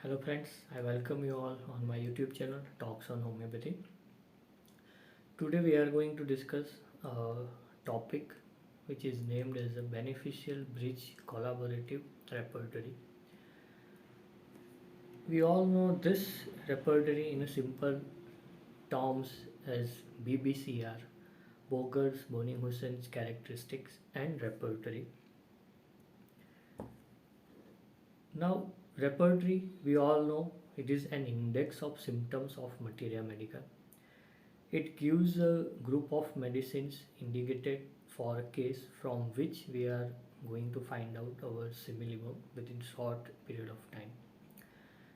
Hello friends, I welcome you all on my YouTube channel Talks on Homeopathy. Today we are going to discuss a topic which is named as a beneficial bridge collaborative repertory. We all know this repertory in a simple terms as BBCR, Boger's Boenninghausen's characteristics and repertory. Now repertory we all know it is an index of symptoms of materia medica. It gives a group of medicines indicated for a case from which we are going to find out our simillimum within short period of time.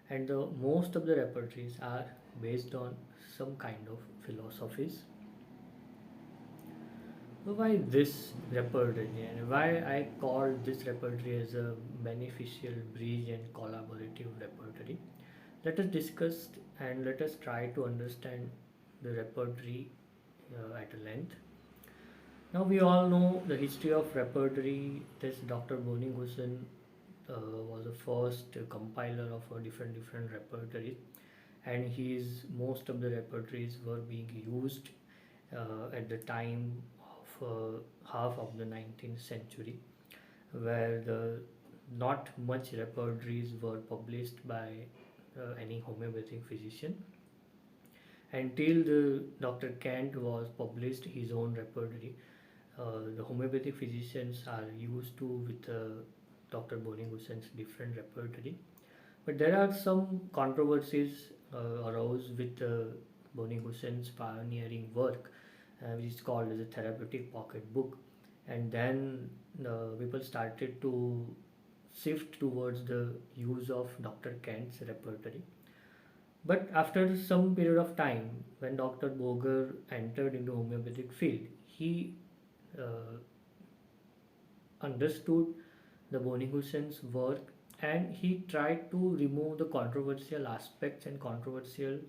And most of the repertories are based on some kind of philosophies. So why this repertory and why I called this repertory as a beneficial bridge and collaborative repertory? Let us discuss and let us try to understand the repertory at a length. Now we all know the history of repertory. This Dr. Boenninghausen was the first compiler of a different repertories, and his most of the repertories were being used at the time of half of the 19th century, where the not much repertories were published by any homeopathic physician until the Dr. Kant was published his own repertory. The homeopathic physicians are used to with Dr. Boenninghausen's different repertory, but there are some controversies arose with Boenninghausen's pioneering work, which is called as a therapeutic pocket book, and then people started to shift towards the use of Dr. Kant's repertory. But after some period of time, when Dr. Boger entered into homeopathic field, he uh, understood the Boenninghausen's work and he tried to remove the controversial aspects and controversial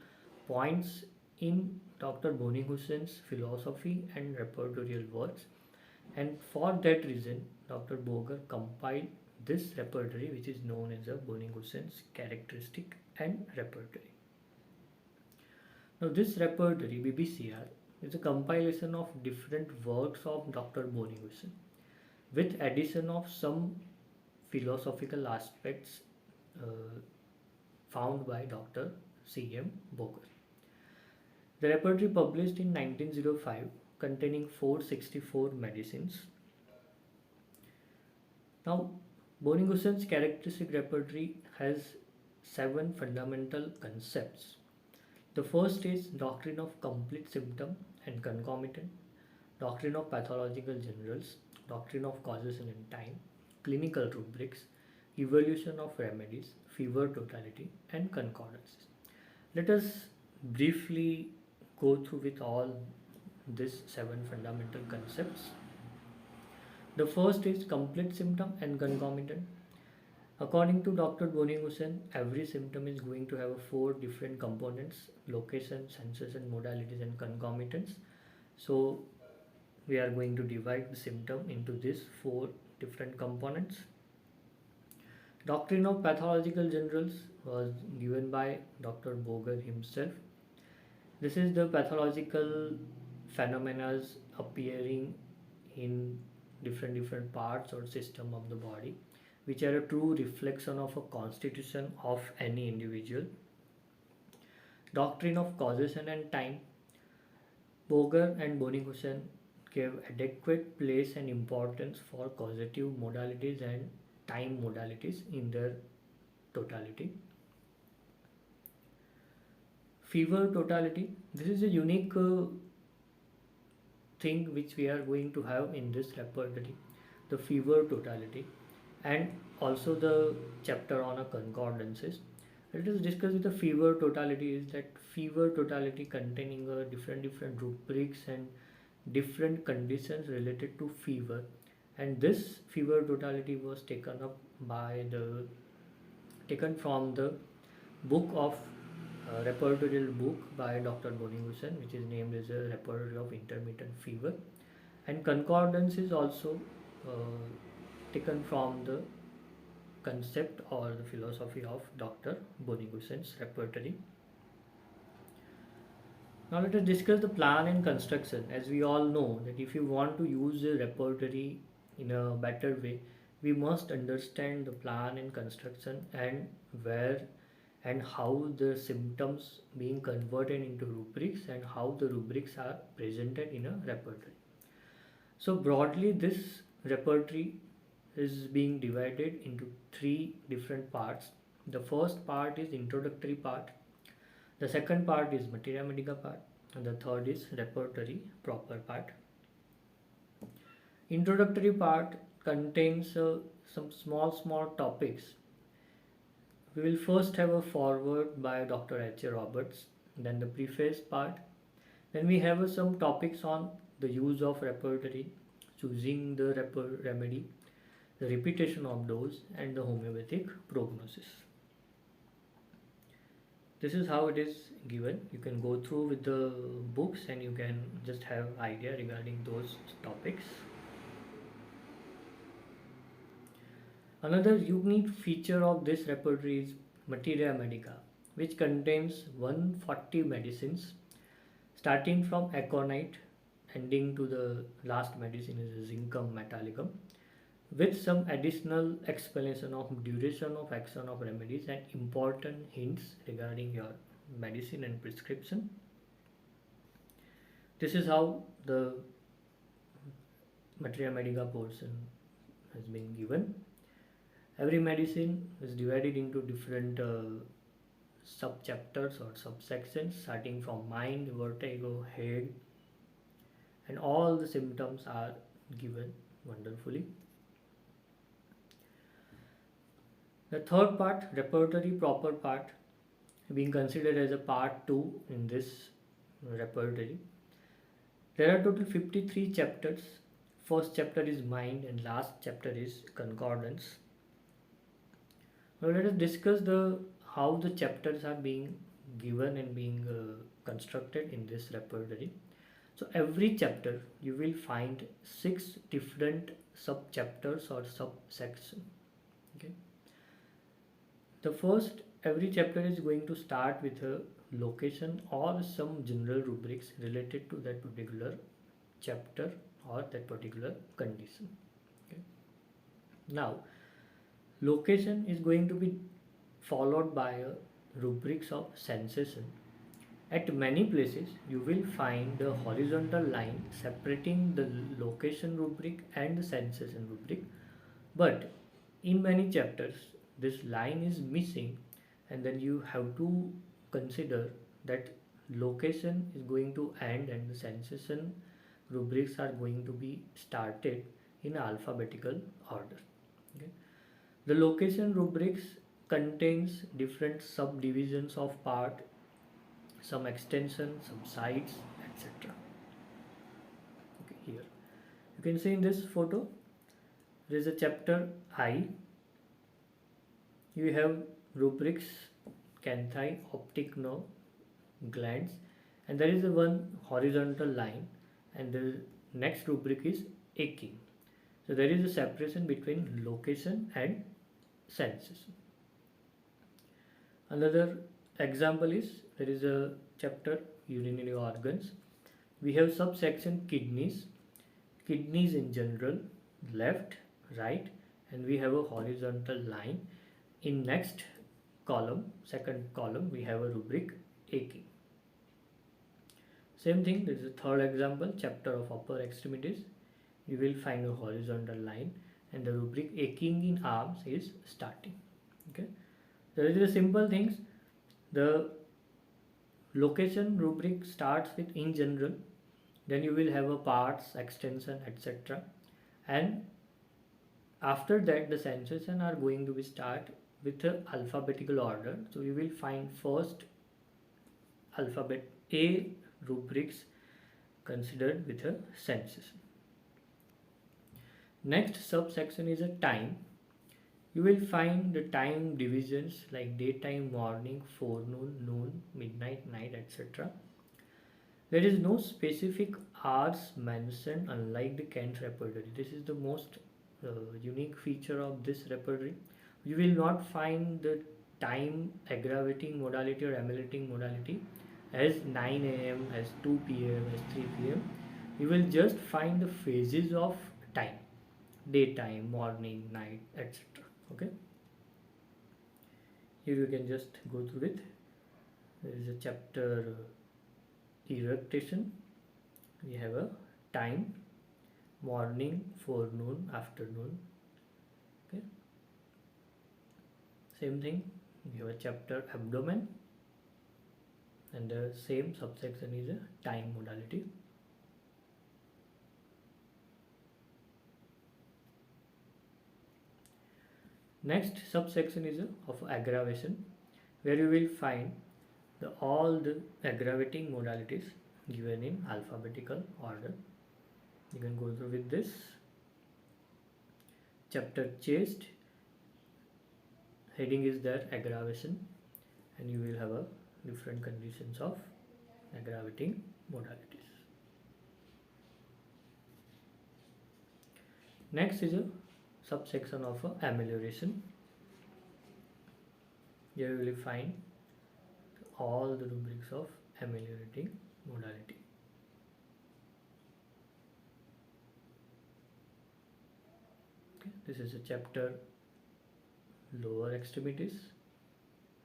points in Dr. Boenninghausen's philosophy and repertorial works. And for that reason, Dr. Boger compiled this repertory, which is known as the Boenninghausen's characteristic and repertory. Now this repertory BBCR is a compilation of different works of Dr. Boenninghausen with addition of some philosophical aspects uh, found by Dr. C.M. Boger. The repertory published in 1905 containing 464 medicines. Now Boenninghausen's characteristic repertory has 7 fundamental concepts. The first is doctrine of complete symptom and concomitant, doctrine of pathological generals, doctrine of causation and time, clinical rubrics, evolution of remedies, fever totality, and concordances. Let us briefly go through with all these 7 fundamental concepts. The first is complete symptom and concomitant. According to Dr. Boenninghausen, every symptom is going to have 4 different components: location, sensation, modalities, and concomitants. So we are going to divide the symptom into these 4 different components. Doctrine of pathological generals was given by Dr. Boger himself. This is the pathological phenomena appearing in different parts or system of the body, which are a true reflection of a constitution of any individual. Doctrine of causation and time. Boger and Boenninghausen gave adequate place and importance for causative modalities and time modalities in their totality. Fever totality. This is a unique thing which we are going to have in this repertory, the fever totality, and also the chapter on a concordances. Let us discuss with the fever totality is that fever totality containing different rubrics and different conditions related to fever, and this fever totality was taken from the book of repertorial book by Dr. Boenninghausen, which is named as a Repertory of Intermittent Fever, and concordance is also uh, taken from the concept or the philosophy of Dr. Boenninghausen's repertory. Now let us discuss the plan and construction. As we all know that if you want to use a repertory in a better way, we must understand the plan and construction and where and how the symptoms being converted into rubrics and how the rubrics are presented in a repertory. So broadly this repertory is being divided into three different parts. The first part is introductory part, the second part is materia medica part, and the third is repertory proper part. Introductory part contains some small topics. We will first have a foreword by Dr. H.A. Roberts, then the preface part, then we have some topics on the use of repertory, choosing the remedy, the repetition of dose, and the homeopathic prognosis. This is how it is given. You can go through with the books and you can just have idea regarding those topics. Another unique feature of this repertory is materia medica, which contains 140 medicines starting from aconite ending to the last medicine is zincum metallicum, with some additional explanation of duration of action of remedies and important hints regarding your medicine and prescription. This is how the materia medica portion has been given. Every medicine is divided into different sub-chapters or subsections starting from mind, vertigo, head, and all the symptoms are given wonderfully. The third part, repertory proper part, being considered as a part 2 in this repertory. There are total 53 chapters. First chapter is mind and last chapter is concordance. Now let us discuss how the chapters are being given and being constructed in this repertory. So every chapter you will find 6 different sub chapters or subsections. Okay. The first, every chapter is going to start with a location or some general rubrics related to that particular chapter or that particular condition. Okay. Now location is going to be followed by a rubrics of sensation. At many places you will find the horizontal line separating the location rubric and the sensation rubric, but in many chapters this line is missing, and then you have to consider that location is going to end and the sensation rubrics are going to be started in alphabetical order. Okay. The location rubrics contains different subdivisions of part, some extension, some sides, etc. Okay, here you can see in this photo there is a chapter I. You have rubrics canthi, optic nerve, glands, and there is a one horizontal line, and the next rubric is aching. So there is a separation between location and sensation. Another example is there is a chapter urinary organs. We have subsection kidneys, kidneys in general, left, right, and we have a horizontal line. In next column, second column, we have a rubric aching. Same thing, this is a third example, chapter of upper extremities. You will find a horizontal line and the rubric aching in arms is starting. Okay, there is a simple things. The location rubric starts with in general, then you will have a parts, extension, etc. And after that the sensation are going to be start with a alphabetical order. So you will find first alphabet A rubrics considered with a sensation. Next subsection is a time. You will find the time divisions like daytime, morning, forenoon, noon, midnight, night, etc. There is no specific hours mentioned unlike the Kent repertory. This is the most unique feature of this repertory. You will not find the time aggravating modality or ameliorating modality as 9 a.m., as 2 p.m., as 3 p.m. You will just find the phases of time: daytime, morning, night, etc. Okay, here you can just go through it. There is a chapter eructation. We have a time: morning, forenoon, afternoon. Okay, same thing. We have a chapter abdomen, and the same subsection is a time modality. Next subsection is of aggravation, where you will find all the aggravating modalities given in alphabetical order. You can go through with this. Chapter chest, heading is there aggravation, and you will have a different conditions of aggravating modalities. Next is a subsection of amelioration. Here you will find all the rubrics of ameliorating modality. Okay, this is a chapter lower extremities,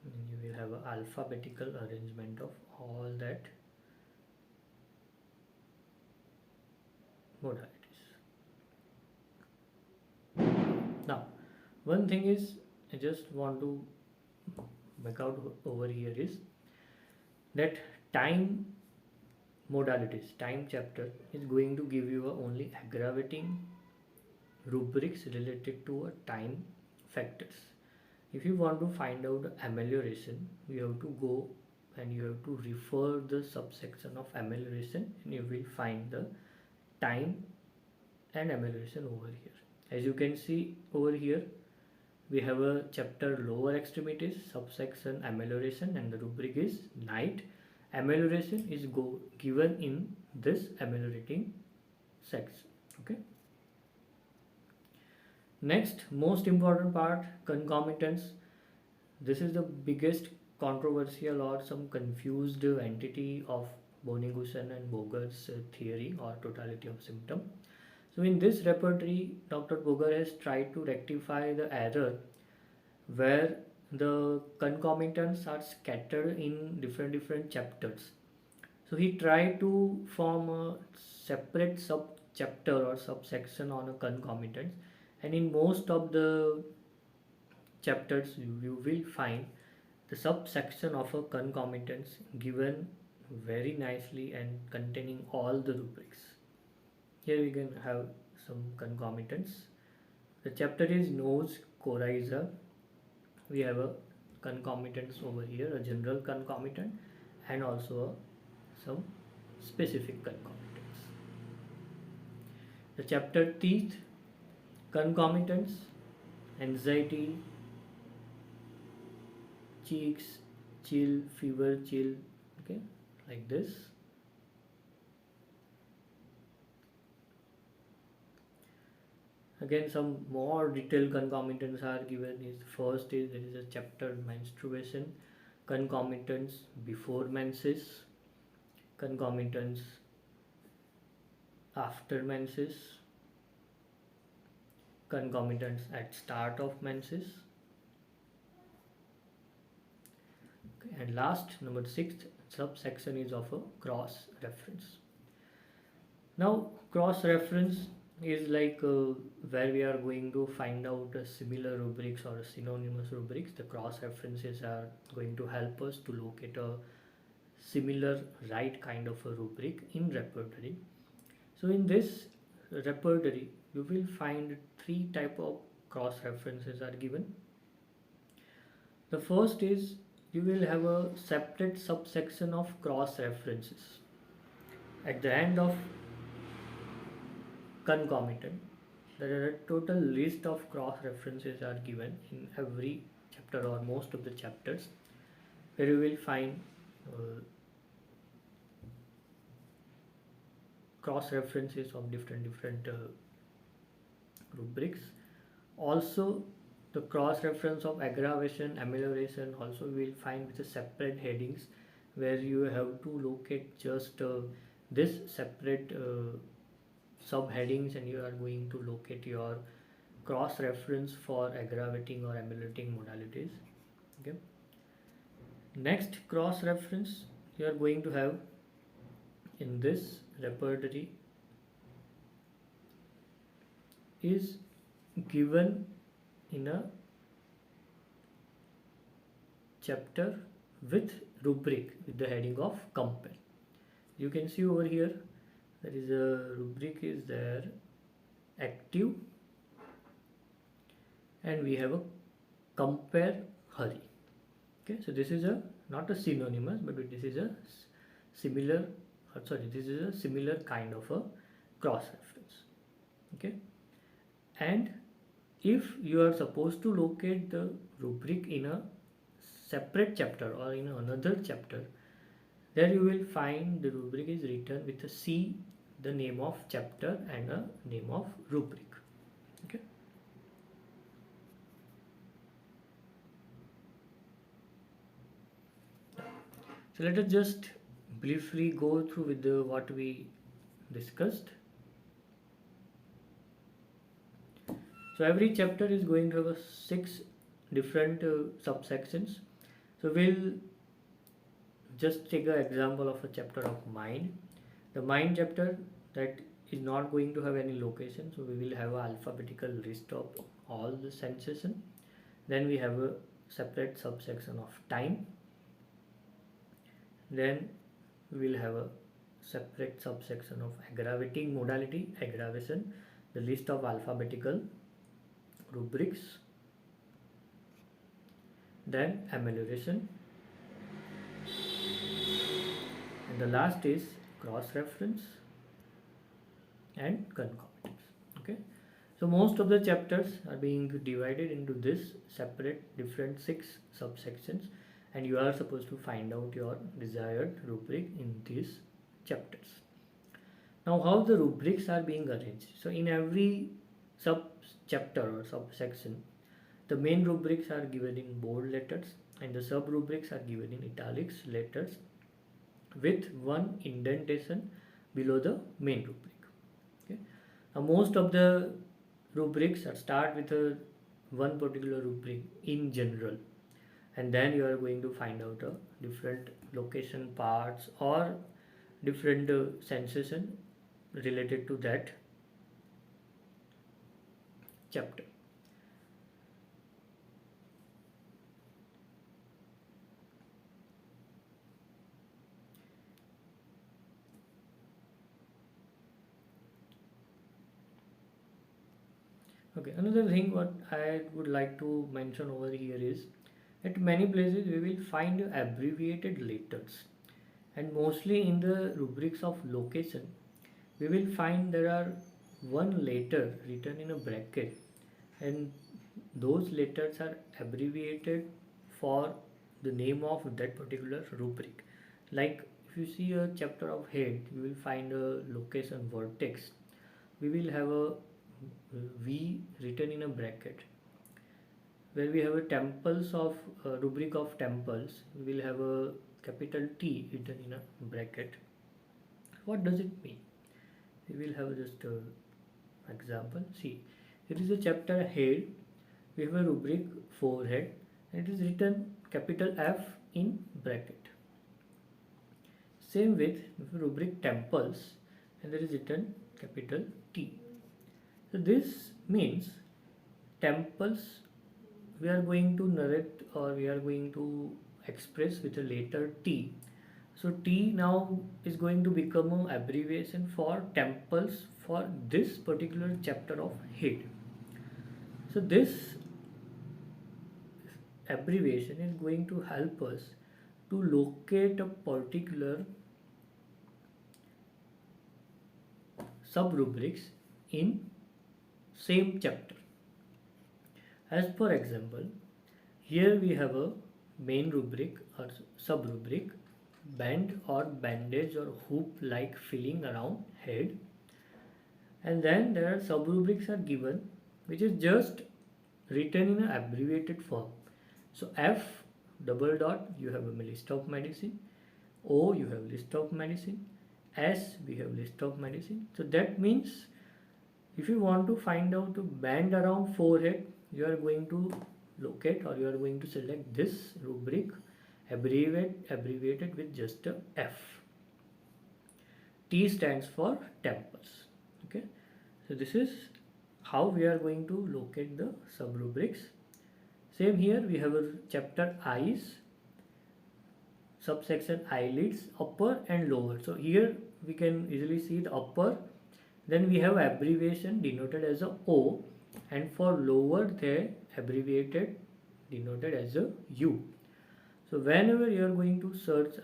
and you will have an alphabetical arrangement of all that modalities. Now, one thing is I just want to make out over here is that time modalities, time chapter is going to give you only aggravating rubrics related to time factors. If you want to find out amelioration, you have to go and you have to refer the subsection of amelioration, and you will find the time and amelioration over here. As you can see over here, we have a chapter lower extremities, subsection amelioration, and the rubric is night. Amelioration is given in this ameliorating section. Okay. Next, most important part, concomitants. This is the biggest controversial or some confused entity of Boenninghausen and Boger's theory or totality of symptom. So in this repertory, Dr. Boger has tried to rectify the error where the concomitants are scattered in different chapters. So he tried to form a separate sub chapter or subsection on a concomitant, and in most of the chapters you will find the subsection of a concomitants given very nicely and containing all the rubrics. Here we can have some concomitants. The chapter is nose coryza. We have a concomitants over here, a general concomitant and also some specific concomitants. The chapter teeth, concomitants, anxiety, cheeks, chill, fever, chill, okay, like this. Again, some more detailed concomitants are given. Is first is there is a chapter menstruation, concomitants before menses, concomitants after menses, concomitants at start of menses. Okay, and last, number 6th subsection is of a cross reference. Now, cross reference is like where we are going to find out similar rubrics or synonymous rubrics. The cross references are going to help us to locate a similar right kind of a rubric in repertory. So in this repertory you will find 3 type of cross references are given. The first is you will have a separate subsection of cross references. At the end of concomitant, there are a total list of cross references are given in every chapter or most of the chapters, where you will find cross references of different rubrics. Also, The cross reference of aggravation, amelioration also we will find with the separate headings, where you have to locate just this separate subheadings, and you are going to locate your cross reference for aggravating or ameliorating modalities. Okay. Next cross reference you are going to have in this repertory is given in a chapter with rubric with the heading of compare. You can see over here there is a rubric is there, active, and we have a compare hurry. Okay, so this is a not a synonymous, but this is a similar, this is a similar kind of a cross reference. Okay, and if you are supposed to locate the rubric in a separate chapter or in another chapter, there you will find the rubric is written with a C, the name of chapter, and a name of rubric. Okay. So let us just briefly go through with what we discussed. So every chapter is going to have 6 different subsections. So we'll just take an example of a chapter of mind. The mind chapter, that is not going to have any location, so we will have an alphabetical list of all the sensation. Then we have a separate subsection of time. Then we will have a separate subsection of aggravating modality, aggravation, the list of alphabetical rubrics, then amelioration, and the last is cross reference and concomitants. Okay, so most of the chapters are being divided into this separate different 6 subsections, and you are supposed to find out your desired rubric in these chapters. Now, how the rubrics are being arranged? So in every sub chapter or subsection, the main rubrics are given in bold letters and the sub rubrics are given in italics letters with one indentation below the main rubric. Okay. Now most of the rubrics are start with one particular rubric in general, and then you are going to find out different location parts or different sensation related to that chapter. Okay, another thing what I would like to mention over here is at many places we will find abbreviated letters, and mostly in the rubrics of location we will find there are one letter written in a bracket, and those letters are abbreviated for the name of that particular rubric. Like if you see a chapter of head, you will find a location vertex, we will have a V written in a bracket. Where we have a temples of rubric of temples, we will have a capital T written in a bracket. What does it mean? We will have just example. See, it is a chapter head, we have a rubric forehead, and it is written capital F in bracket. Same with rubric temples, and there is written capital T. So this means temples we are going to narrate or we are going to express with a letter T. So T now is going to become an abbreviation for temples for this particular chapter of head. So this abbreviation is going to help us to locate a particular sub-rubrics in same chapter. As per example, here we have a main rubric or sub-rubric, band or bandage or hoop like filling around head, and then there are sub-rubrics are given which is just written in an abbreviated form. So F double dot, you have a list of medicine. O, you have list of medicine. S, we have list of medicine. So that means if you want to find out the band around forehead, you are going to locate, or you are going to select this rubric abbreviated with just a F. T stands for temples. Okay, so this is how we are going to locate the sub rubrics. Same here, we have a chapter eyes, subsection eyelids, upper and lower. So here we can easily see the upper, then we have abbreviation denoted as a O, and for lower they abbreviated denoted as a U. So whenever you are going to search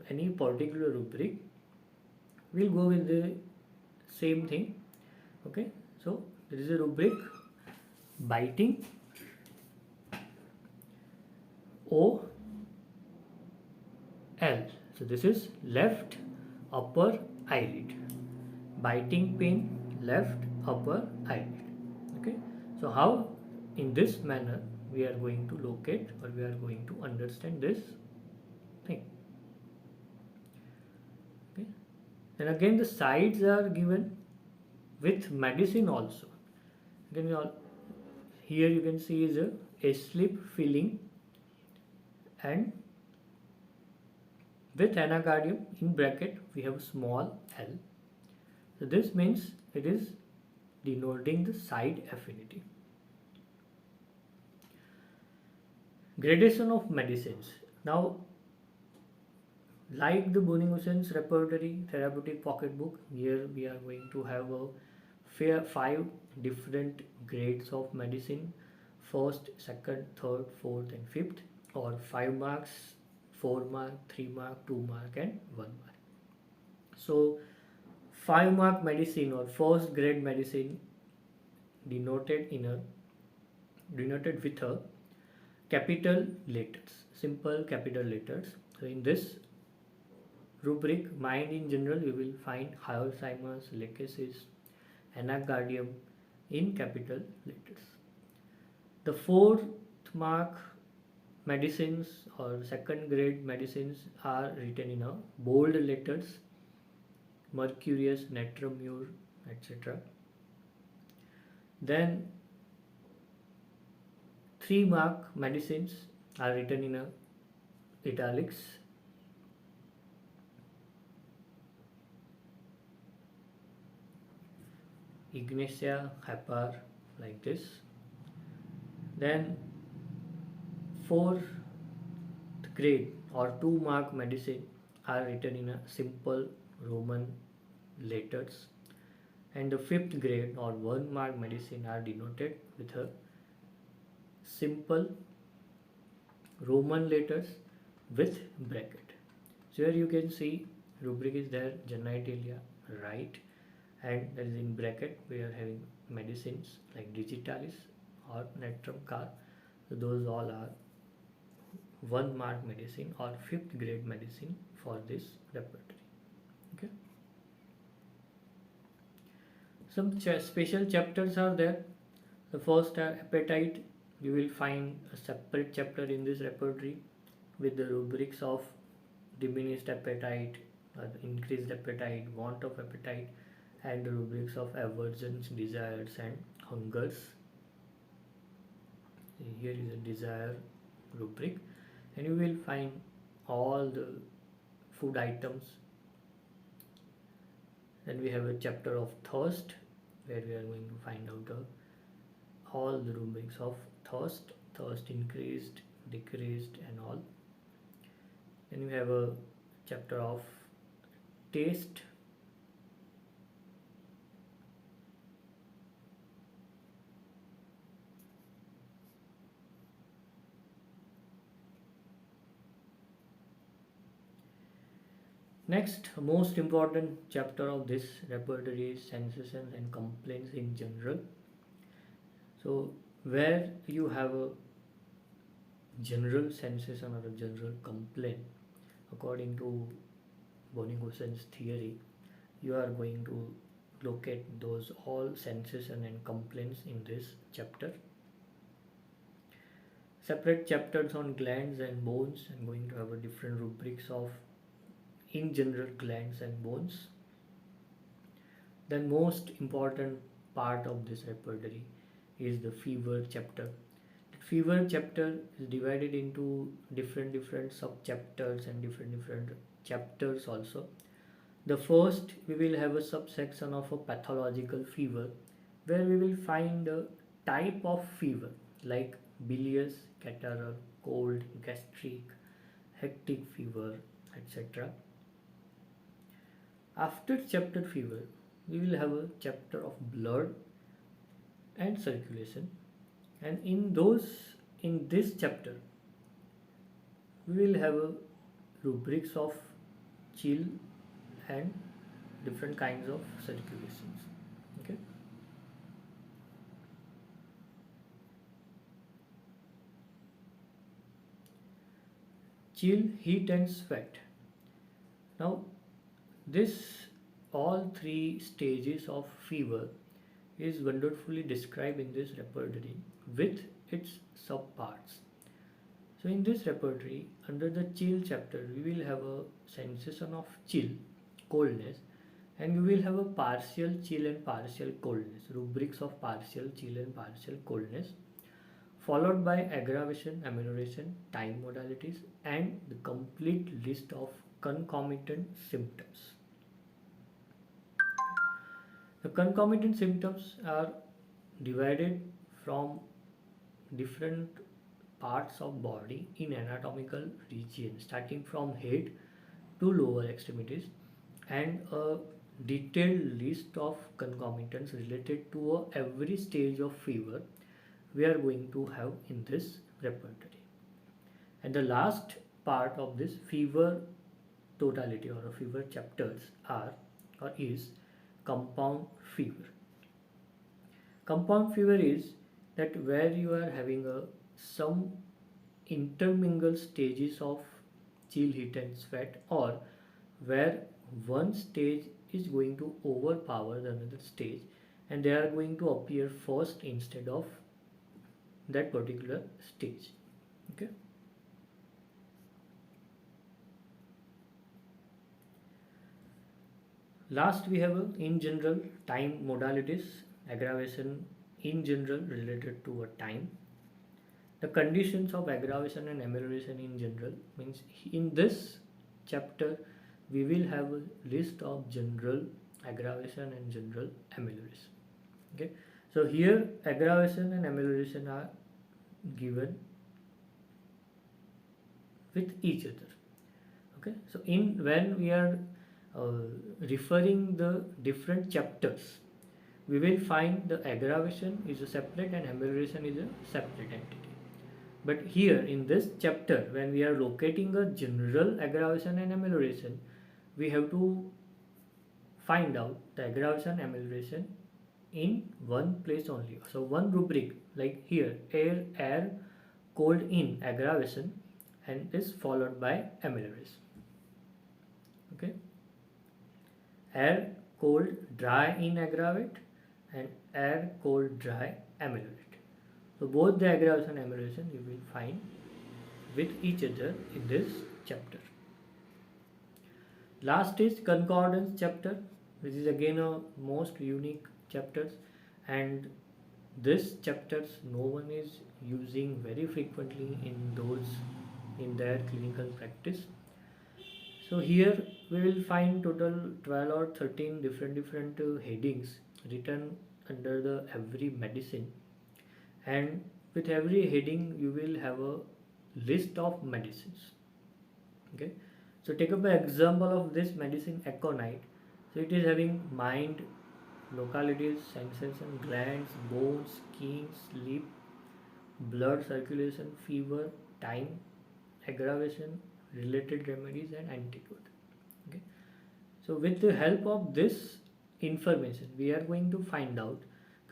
any particular rubric, we'll go with the same thing. Okay, so there is a rubric biting, O L. So this is left upper eyelid. Biting pain, left upper eyelid. Okay, so how in this manner we are going to locate, or we are going to understand this thing. Okay, and again the sides are given with medicine also. Again, here you can see is a slip filling, and with anacardium in bracket we have small l. So this means it is denoting the side affinity. Gradation of medicines. Now, like the Boenninghausen's Repertory therapeutic pocketbook, here we are going to have a 5 different grades of medicine: first, second, third, fourth, and fifth, or 5 marks, 4 mark, 3 mark, 2 mark, and 1 mark. So 5 mark medicine or first grade medicine denoted with a capital letters, simple capital letters. So in this rubric, mind in general, you will find Alzheimer's, leukesias, anacardium in capital letters. The 4th mark medicines or second grade medicines are written in a bold letters: mercurius, natramur, etc. Then 3 mark medicines are written in a italics: ignatia, hepar, like this. Then 4th grade or 2 mark medicine are written in a simple Roman letters, and the 5th grade or 1 mark medicine are denoted with a simple Roman letters with bracket. So here you can see rubric is there, genitalia, right, and that is in bracket we are having medicines like digitalis or natrum car. So those all are 1 mark medicine or 5th grade medicine for this repertory. Okay, some special chapters are there. The first are appetite. You will find a separate chapter in this repertory with the rubrics of diminished appetite, increased appetite, want of appetite, and the rubrics of aversions, desires, and hungers. Here is a desire rubric, and you will find all the food items. Then we have a chapter of thirst, where we are going to find out all the rubrics of thirst increased, decreased, and all. Then we have a chapter of taste. Next, most important chapter of this repertory is sensations and complaints in general. So where you have a general sensation or a general complaint, according to Boenninghausen's theory, you are going to locate those all sensation and complaints in this chapter. separate chapters on glands and bones, and going to have a different rubrics of in general glands and bones. Then most important part of this repertory is the fever chapter. The fever chapter is divided into different sub chapters and different chapters also. The first, we will have a subsection of a pathological fever, where we will find a type of fever like bilious, catarrhal, cold, gastric, hectic fever, etc. After chapter fever, we will have a chapter of blood and circulation, and in this chapter we will have a rubrics of chill and different kinds of circulations. Okay. Chill, heat and sweat. Now this all three stages of fever is wonderfully described in this repertory with its subparts. So in this repertory, under the chill chapter, we will have a sensation of chill, coldness, and we will have a partial chill and partial coldness, rubrics of partial chill and partial coldness, followed by aggravation, amelioration, time modalities, and the complete list of concomitant symptoms. The concomitant symptoms are divided from different parts of body in anatomical region, starting from head to lower extremities, and a detailed list of concomitants related to every stage of fever we are going to have in this repertory. And the last part of this fever totality or a fever chapters is compound fever. Compound fever is that where you are having some intermingled stages of chill, heat and sweat, or where one stage is going to overpower the another stage and they are going to appear first instead of that particular stage. Okay. Last, we have in general time modalities, aggravation in general related to a time. The conditions of aggravation and amelioration in general means in this chapter we will have a list of general aggravation and general amelioration. Okay, so here aggravation and amelioration are given with each other. Okay, so when we are referring the different chapters, we will find the aggravation is a separate and amelioration is a separate entity. But here in this chapter, when we are locating a general aggravation and amelioration, we have to find out the aggravation amelioration in one place only. So one rubric, like here, air, cold in aggravation, and is followed by amelioration. Okay, air, cold, dry in aggravate, and air, cold, dry ameliorate. So both the aggravation and amelioration you will find with each other in this chapter. Last is concordance chapter, which is again a most unique chapters, and this chapters no one is using very frequently in their clinical practice. So here we will find total 12 or 13 different headings written under the every medicine, and with every heading you will have a list of medicines. Okay, so take up an example of this medicine aconite. So it is having mind, localities, sensation, glands, bones, skin, sleep, blood circulation, fever, time, aggravation, related remedies and antidote. Okay, so with the help of this information we are going to find out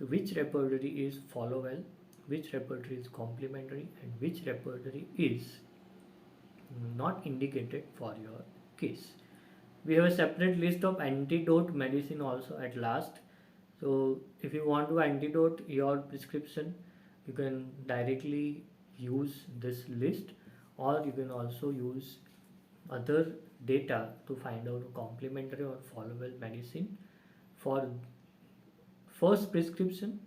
which repertory is follow well, which repertory is complementary, and which repertory is not indicated for your case. We have a separate list of antidote medicine also at last. So if you want to antidote your prescription, you can directly use this list, or you can also use other data to find out a complementary or followable medicine for first prescription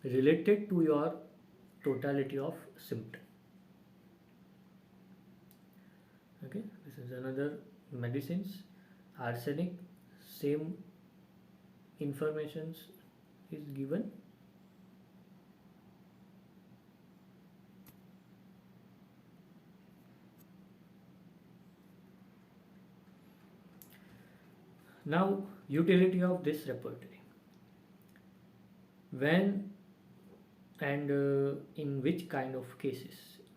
related to your totality of symptom. Okay, this is another medicines. Arsenic, same informations is given. Now, utility of this repertory. When and in which kind of cases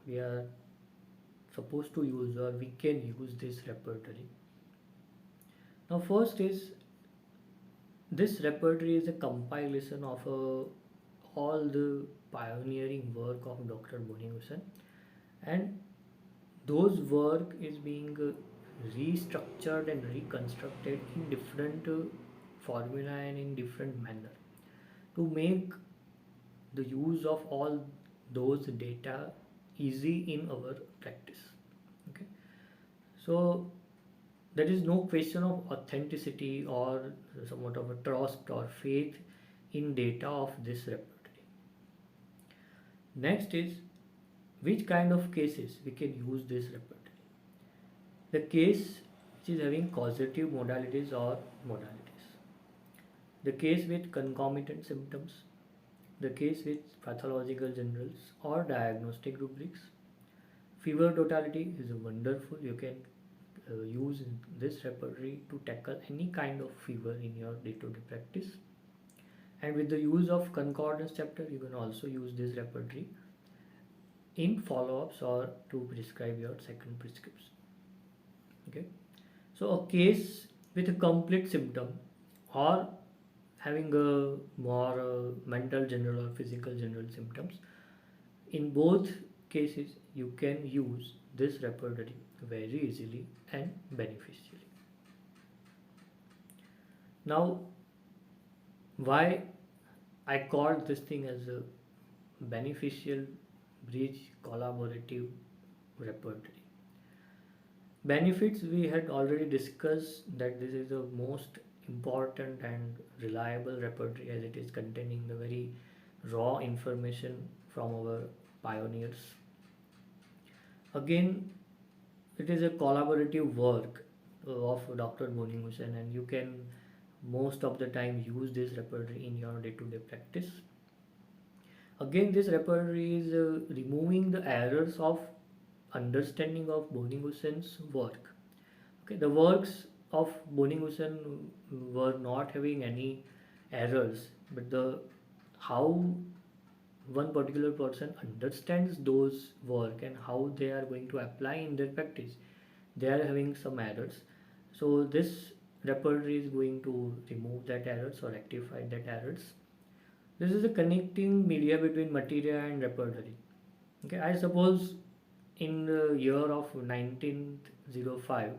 we are supposed to use or we can use this repertory. Now, first is this repertory is a compilation of all the pioneering work of Dr. Boenninghausen, and those work is being restructured and reconstructed in different formula and in different manner to make the use of all those data easy in our practice. Okay, so there is no question of authenticity or somewhat of a trust or faith in data of this repertory. Next is which kind of cases we can use this repertory. The case which is having causative modalities or modalities, the case with concomitant symptoms, the case with pathological generals or diagnostic rubrics. Fever totality is wonderful. You can use this repertory to tackle any kind of fever in your day-to-day practice. And with the use of concordance chapter, you can also use this repertory in follow-ups or to prescribe your second prescription. Okay, so a case with a complete symptom or having a more mental general or physical general symptoms, in both cases you can use this repertory very easily and beneficially. Now, why I called this thing as a beneficial bridge collaborative repertory. Benefits, we had already discussed that this is the most important and reliable repertory as it is containing the very raw information from our pioneers. Again, it is a collaborative work of Dr. Boenninghausen, and you can most of the time use this repertory in your day-to-day practice. Again, this repertory is removing the errors of understanding of Boenninghausen's work. Okay, the works of Boenninghausen were not having any errors, but the how one particular person understands those work and how they are going to apply in their practice, they are having some errors. So this repertory is going to remove that errors or rectify that errors. This is a connecting media between material and repertory. Okay, I suppose in the year of 1905,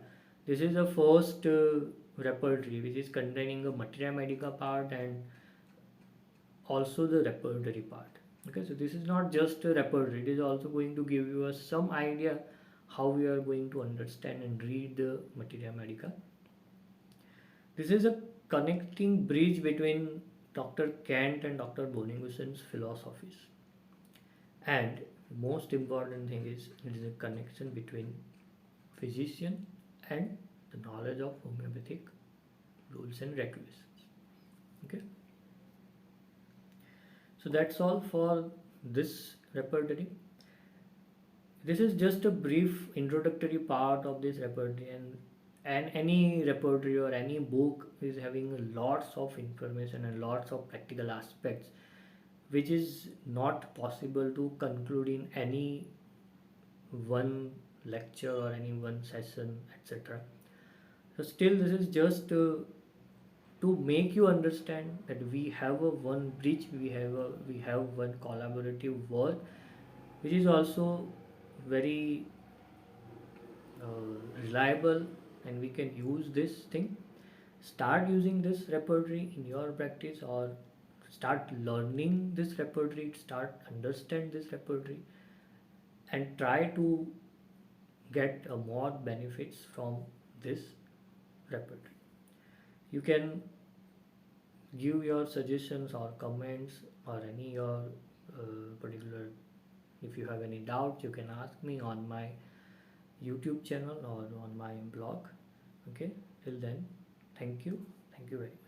this is the first repertory which is containing a materia medica part and also the repertory part. Okay, so this is not just a repertory, it is also going to give you some idea how we are going to understand and read the materia medica. This is a connecting bridge between Dr. Kant and Dr. Boenninghausen's philosophies. And the most important thing is it is a connection between physician and the knowledge of homeopathic rules and regulations. Okay. So that's all for this repertory. This is just a brief introductory part of this repertory, and any repertory or any book is having lots of information and lots of practical aspects which is not possible to conclude in any one lecture or any one session, etc. So still this is just to make you understand that we have a one bridge, we have one collaborative work which is also very reliable, and we can use this thing. Start using this repertory in your practice, or start learning this repertory, start understand this repertory, and try to get more benefits from this repertory. You can give your suggestions or comments or any your particular, if you have any doubt you can ask me on my YouTube channel or on my blog. Okay, till then, thank you very much.